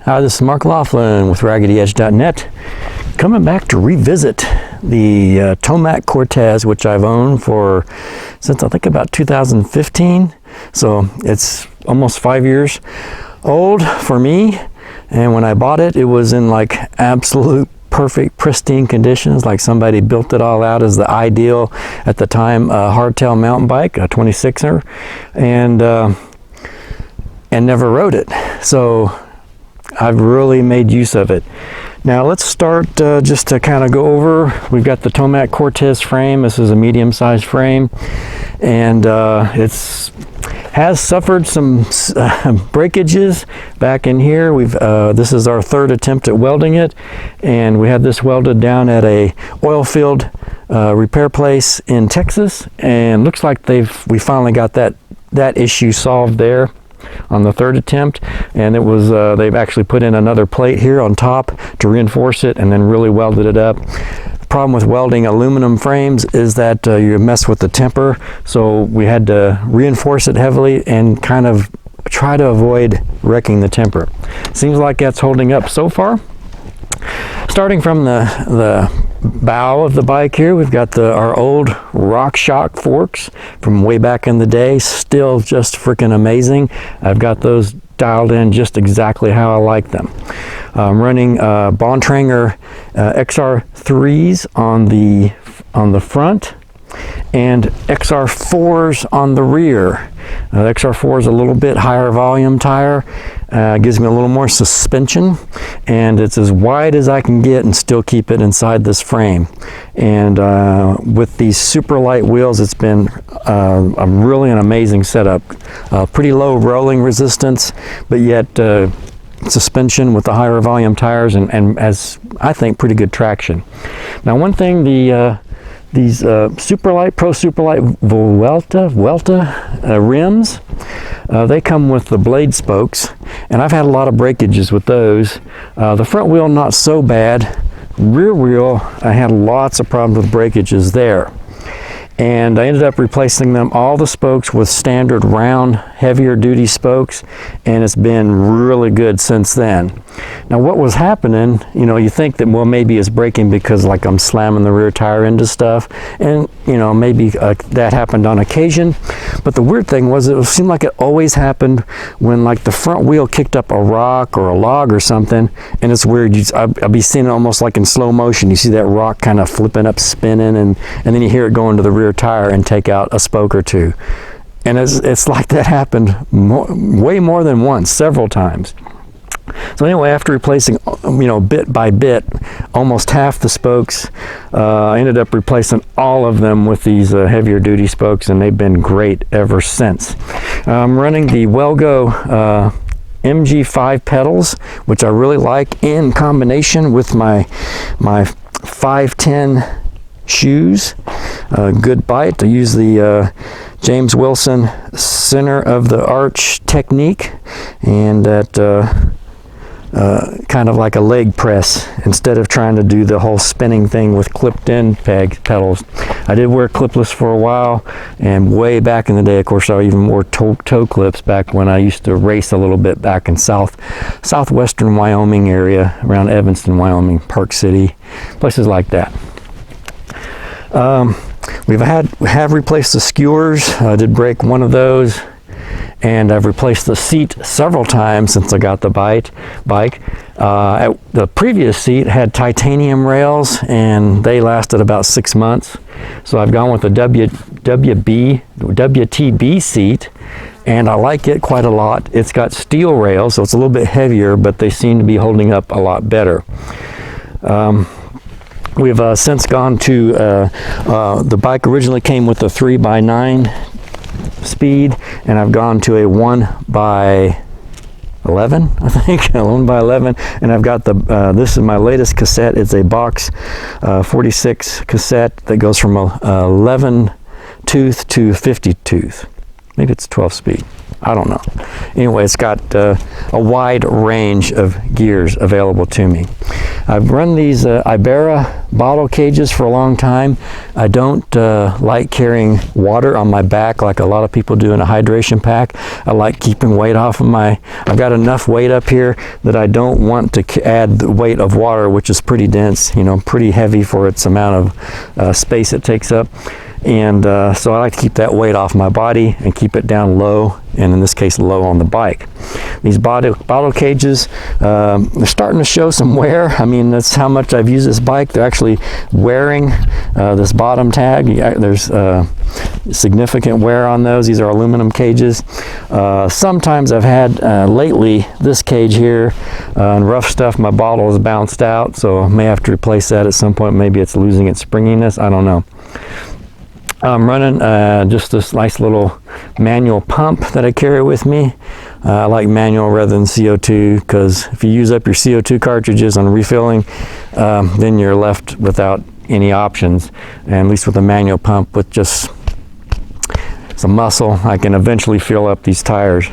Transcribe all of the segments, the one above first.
Hi, this is Mark Laughlin with RaggedyEdge.net, coming back to revisit the Tomac Cortez, which I've owned since I think about 2015. So it's almost 5 years old for me. And when I bought it, it was in like absolute perfect, pristine conditions, like somebody built it all out as the ideal, at the time, hardtail mountain bike, a 26er, and never rode it. So I've really made use of it. Now let's start just to kind of go over. We've got the Tomac Cortez frame. This is a medium-sized frame, and has suffered some breakages back in here. This is our third attempt at welding it, and we had this welded down at a oil field repair place in Texas, and looks like we finally got that issue solved there on the third attempt. And it was they've actually put in another plate here on top to reinforce it and then really welded it up. The problem with welding aluminum frames is that you mess with the temper, so we had to reinforce it heavily and kind of try to avoid wrecking the temper. Seems like that's holding up so far. Starting from the bow of the bike here, we've got our old RockShox forks from way back in the day, still just freaking amazing. I've got those dialed in just exactly how I like them. I'm running Bontrager XR3s on the front and XR4s on the rear. The XR4 is a little bit higher volume tire, gives me a little more suspension, and it's as wide as I can get and still keep it inside this frame. And with these super light wheels, it's been really an amazing setup. Pretty low rolling resistance, but yet suspension with the higher volume tires, and as I think, pretty good traction. Now, one thing, these Superlight, Pro Superlight Vuelta rims, they come with the blade spokes, and I've had a lot of breakages with those. The front wheel, not so bad. Rear wheel, I had lots of problems with breakages there. And I ended up replacing all the spokes with standard round, heavier duty spokes, and it's been really good since then. Now, what was happening, you think that, well, maybe it's breaking because like I'm slamming the rear tire into stuff, and maybe that happened on occasion. But the weird thing was, it seemed like it always happened when like the front wheel kicked up a rock or a log or something, and it's weird. I'll be seeing it almost like in slow motion. You see that rock kind of flipping up, spinning, and then you hear it go into the rear tire and take out a spoke or two. And it's like that happened way more than once, several times. So anyway, after replacing, bit by bit, almost half the spokes, I ended up replacing all of them with these heavier duty spokes, and they've been great ever since. I'm running the Wellgo MG5 pedals, which I really like, in combination with my 510 shoes. Good bite. I use the James Wilson center of the arch technique, and that kind of like a leg press instead of trying to do the whole spinning thing with clipped in pedals. I did wear clipless for a while, and way back in the day, of course, I even wore toe clips back when I used to race a little bit back in southwestern Wyoming area, around Evanston, Wyoming, Park City, places like that. We have replaced the skewers. I did break one of those, and I've replaced the seat several times since I got the bike. The previous seat had titanium rails, and they lasted about 6 months. So I've gone with the WTB seat, and I like it quite a lot. It's got steel rails, so it's a little bit heavier, but they seem to be holding up a lot better. We've since gone to, the bike originally came with a 3x9 speed, and I've gone to a 1x11, I think, a 1x11, and I've got this is my latest cassette. It's a box 46 cassette that goes from 11 tooth to 50 tooth. Maybe it's 12 speed. I don't know. Anyway, it's got a wide range of gears available to me. I've run these Ibera bottle cages for a long time. I don't like carrying water on my back like a lot of people do in a hydration pack. I like keeping weight off of I've got enough weight up here that I don't want to add the weight of water, which is pretty dense, you know, pretty heavy for its amount of space it takes up. And so I like to keep that weight off my body and keep it down low, and in this case low on the bike. These bottle cages, they're starting to show some wear. I mean, that's how much I've used this bike. They're actually wearing this bottom tag. There's significant wear on those. These are aluminum cages. Sometimes I've had lately this cage here and rough stuff, my bottle is bounced out, so I may have to replace that at some point. Maybe it's losing its springiness, I don't know. I'm running just this nice little manual pump that I carry with me. I like manual rather than CO2, because if you use up your CO2 cartridges on refilling, then you're left without any options. And at least with a manual pump with just some muscle, I can eventually fill up these tires.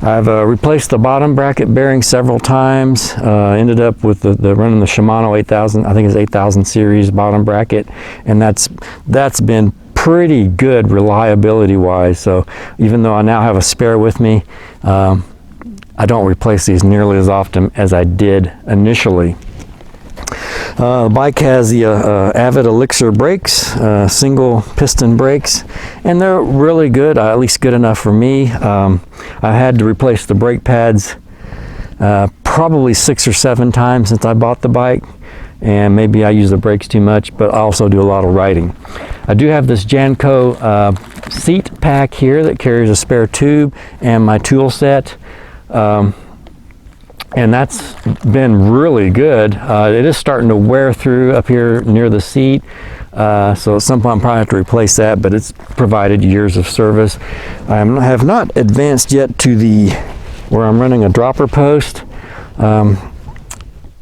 I've replaced the bottom bracket bearing several times. Ended up with running the Shimano 8000, I think it's 8000 series bottom bracket, and that's been pretty good reliability wise. So even though I now have a spare with me, I don't replace these nearly as often as I did initially. The bike has the Avid Elixir brakes, single piston brakes, and they're really good, at least good enough for me. I had to replace the brake pads probably 6 or 7 times since I bought the bike, and maybe I use the brakes too much, but I also do a lot of riding. I do have this Janco seat pack here that carries a spare tube and my tool set. And that's been really good. It is starting to wear through up here near the seat, so at some point I'll probably have to replace that, but it's provided years of service. I have not advanced yet to where I'm running a dropper post.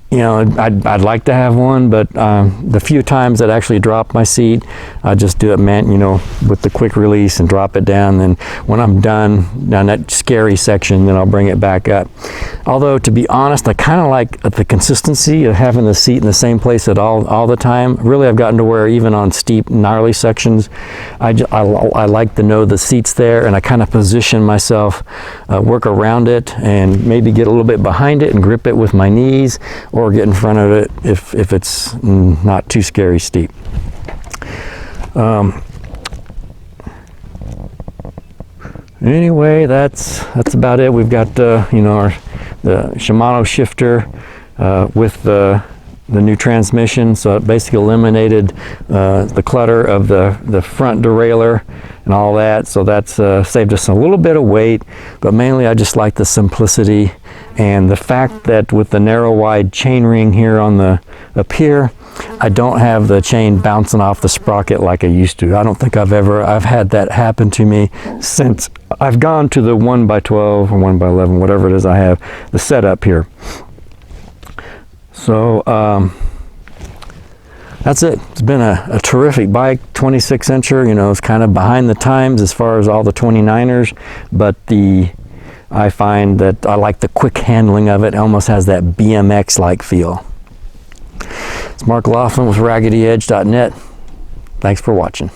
You know, I'd like to have one, but the few times that I actually drop my seat, I just do it, you know, with the quick release and drop it down. Then when I'm done that scary section, then I'll bring it back up. Although, to be honest, I kind of like the consistency of having the seat in the same place at all the time. Really, I've gotten to where even on steep, gnarly sections, I like to know the seat's there, and I kind of position myself, work around it, and maybe get a little bit behind it and grip it with my knees, or get in front of it if it's not too scary steep. Anyway, that's about it. We've got you know, the Shimano shifter with the new transmission, so it basically eliminated the clutter of the front derailleur and all that, so that's saved us a little bit of weight, but mainly I just like the simplicity and the fact that with the narrow wide chain ring here on up here, I don't have the chain bouncing off the sprocket like I used to. I don't think I've had that happen to me since I've gone to the 1x12 or 1x11, whatever it is I have, the setup here. So that's it. It's been a terrific bike, 26-incher. You know, it's kind of behind the times as far as all the 29ers, but I find that I like the quick handling of it. It almost has that BMX-like feel. It's Mark Laughlin with RaggedyEdge.net. Thanks for watching.